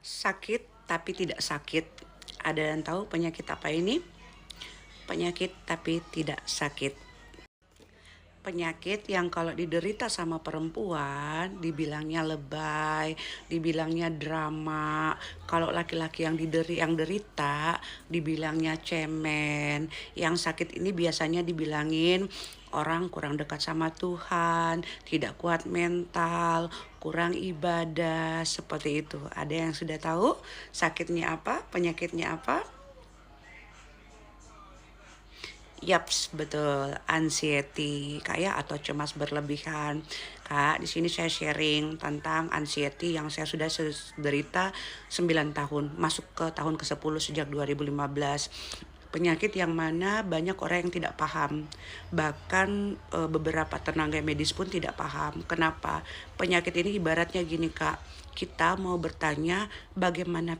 Sakit tapi tidak sakit. Ada yang tahu penyakit apa ini? Penyakit tapi tidak sakit. Penyakit yang kalau diderita sama perempuan dibilangnya lebay, dibilangnya drama. Kalau laki-laki yang derita dibilangnya cemen. Yang sakit ini biasanya dibilangin orang kurang dekat sama Tuhan, tidak kuat mental, kurang ibadah, seperti itu. Ada yang sudah tahu sakitnya apa, penyakitnya apa? Yaps, betul, anxiety, kayak atau cemas berlebihan. Kak, di sini saya sharing tentang anxiety yang saya sudah derita 9 tahun, masuk ke tahun ke-10 sejak 2015. Penyakit yang mana banyak orang yang tidak paham. Bahkan beberapa tenaga medis pun tidak paham. Kenapa? Penyakit ini ibaratnya gini, Kak. Kita mau bertanya bagaimana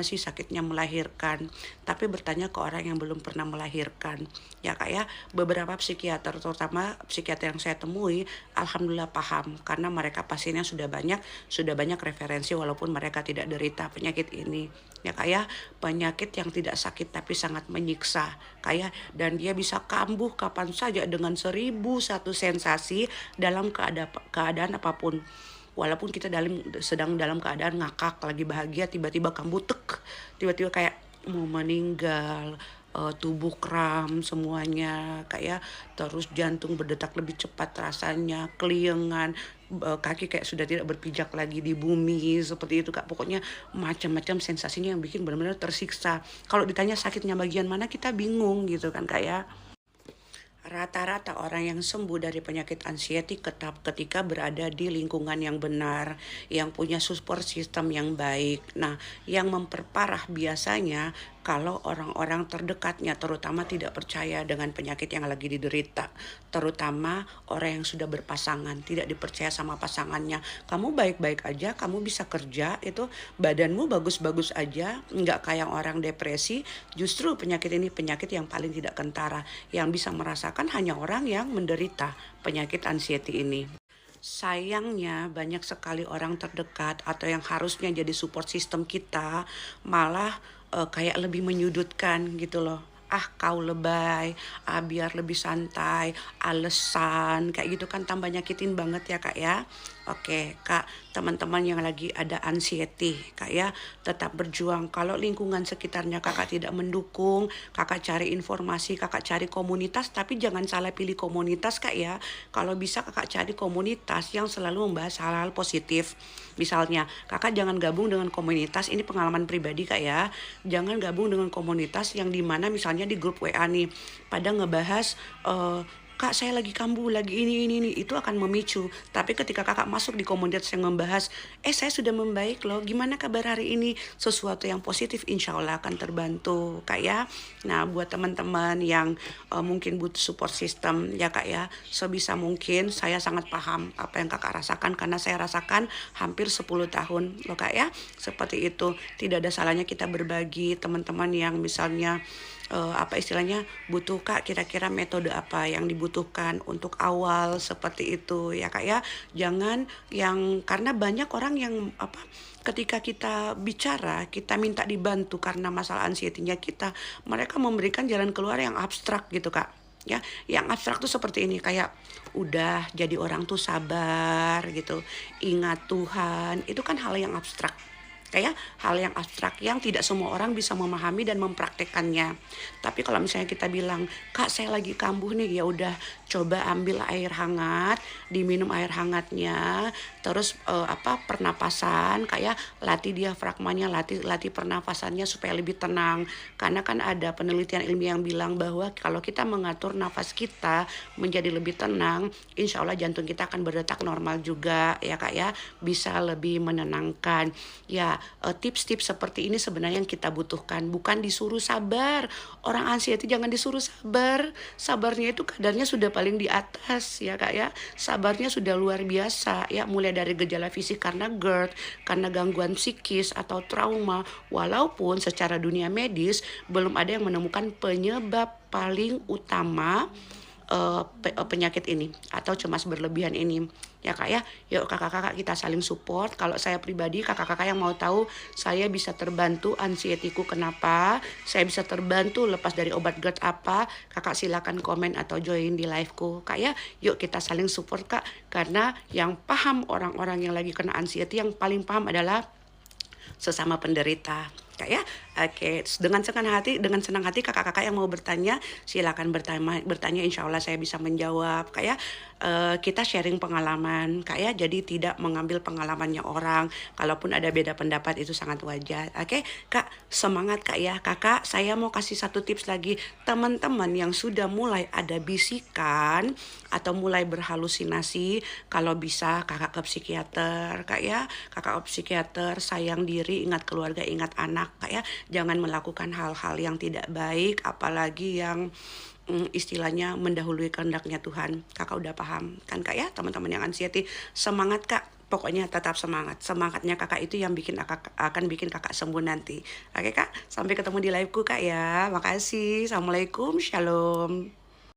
sih sakitnya melahirkan, tapi bertanya ke orang yang belum pernah melahirkan. Ya Kak ya, beberapa psikiater, terutama psikiater yang saya temui, alhamdulillah paham karena mereka pasiennya sudah banyak referensi walaupun mereka tidak derita penyakit ini. Ya Kak ya, penyakit yang tidak sakit tapi sangat menyiksa, kayak dan dia bisa kambuh kapan saja dengan 1001 sensasi dalam keadaan apapun. Walaupun kita sedang dalam keadaan ngakak, lagi bahagia, tiba-tiba kambuh tek, tiba-tiba kayak mau meninggal, tubuh kram semuanya, kayak terus jantung berdetak lebih cepat rasanya, keliengan, kaki kayak sudah tidak berpijak lagi di bumi, seperti itu Kak. Pokoknya macam-macam sensasinya yang bikin benar-benar tersiksa. Kalau ditanya sakitnya bagian mana, kita bingung gitu kan Kak ya. Rata-rata orang yang sembuh dari penyakit anxiety ketika berada di lingkungan yang benar, yang punya support system yang baik. Nah, yang memperparah biasanya kalau orang-orang terdekatnya terutama tidak percaya dengan penyakit yang lagi diderita. Terutama orang yang sudah berpasangan, tidak dipercaya sama pasangannya. Kamu baik-baik aja, kamu bisa kerja, itu badanmu bagus-bagus aja, nggak kayak orang depresi. Justru penyakit ini penyakit yang paling tidak kentara, yang bisa merasakan hanya orang yang menderita penyakit anxiety ini. Sayangnya banyak sekali orang terdekat atau yang harusnya jadi support system kita malah kayak lebih menyudutkan gitu loh. Ah kau lebay, ah biar lebih santai, alesan, kayak gitu kan tambah nyakitin banget ya Kak ya. Oke Kak, teman-teman yang lagi ada anxiety Kak ya, tetap berjuang. Kalau lingkungan sekitarnya Kakak tidak mendukung, Kakak cari informasi, Kakak cari komunitas, tapi jangan salah pilih komunitas Kak ya. Kalau bisa Kakak cari komunitas yang selalu membahas hal-hal positif. Misalnya, Kakak jangan gabung dengan komunitas, ini pengalaman pribadi Kak ya. Jangan gabung dengan komunitas yang dimana misalnya di grup WA nih, pada ngebahas Kak saya lagi kambuh, lagi ini, itu akan memicu. Tapi ketika kakak masuk di komunitas yang membahas, saya sudah membaik loh, gimana kabar hari ini? Sesuatu yang positif insya Allah akan terbantu kak ya. Nah buat teman-teman yang mungkin butuh support system ya kak ya, sebisa mungkin saya sangat paham apa yang kakak rasakan, karena saya rasakan hampir 10 tahun loh kak ya. Seperti itu, tidak ada salahnya kita berbagi. Teman-teman yang misalnya apa istilahnya butuh kak, kira-kira metode apa yang dibutuhkan untuk awal seperti itu ya kak ya. Jangan yang, karena banyak orang yang apa, ketika kita bicara kita minta dibantu karena masalah anxiety-nya kita, mereka memberikan jalan keluar yang abstrak gitu kak ya. Yang abstrak tuh seperti ini, kayak udah jadi orang tuh sabar gitu, ingat Tuhan, itu kan hal yang abstrak, kayak hal yang abstrak yang tidak semua orang bisa memahami dan mempraktekannya. Tapi kalau misalnya kita bilang, kak saya lagi kambuh nih, ya udah coba ambil air hangat, diminum air hangatnya, terus pernapasan, kayak latih diafragmanya, latih pernapasannya supaya lebih tenang. Karena kan ada penelitian ilmiah yang bilang bahwa kalau kita mengatur nafas kita menjadi lebih tenang, insya Allah jantung kita akan berdetak normal juga ya kak ya, bisa lebih menenangkan ya. Tips-tips seperti ini sebenarnya yang kita butuhkan, bukan disuruh sabar. Orang anxiety jangan disuruh sabar, sabarnya itu kadarnya sudah paling di atas ya kak ya. Sabarnya sudah luar biasa ya, mulai dari gejala fisik karena GERD, karena gangguan psikis atau trauma. Walaupun secara dunia medis belum ada yang menemukan penyebab paling utama penyakit ini atau cemas berlebihan ini ya kak ya. Yuk kakak-kakak kita saling support. Kalau saya pribadi, kakak-kakak yang mau tahu saya bisa terbantu anxiety-ku kenapa, saya bisa terbantu lepas dari obat GERD apa, kakak silakan komen atau join di live-ku kak ya. Yuk kita saling support kak, karena yang paham orang-orang yang lagi kena anxiety, yang paling paham adalah sesama penderita kak ya. Oke, dengan senang hati kakak-kakak yang mau bertanya silakan bertanya, insya Allah saya bisa menjawab kak ya. Kita sharing pengalaman kak ya, jadi tidak mengambil pengalamannya orang. Kalaupun ada beda pendapat itu sangat wajar. Oke kak, semangat kak ya. Kakak saya mau kasih satu tips lagi, teman-teman yang sudah mulai ada bisikan atau mulai berhalusinasi, kalau bisa kakak ke psikiater kak ya. Kakak ke psikiater, sayang diri, ingat keluarga, ingat anak kak ya. Jangan melakukan hal-hal yang tidak baik, apalagi yang istilahnya mendahului kehendaknya Tuhan. Kakak udah paham kan kak ya. Teman-teman yang anxiety, semangat kak. Pokoknya tetap semangat. Semangatnya kakak itu yang akan bikin kakak sembuh nanti. Oke kak, sampai ketemu di liveku kak ya. Makasih. Assalamualaikum, shalom.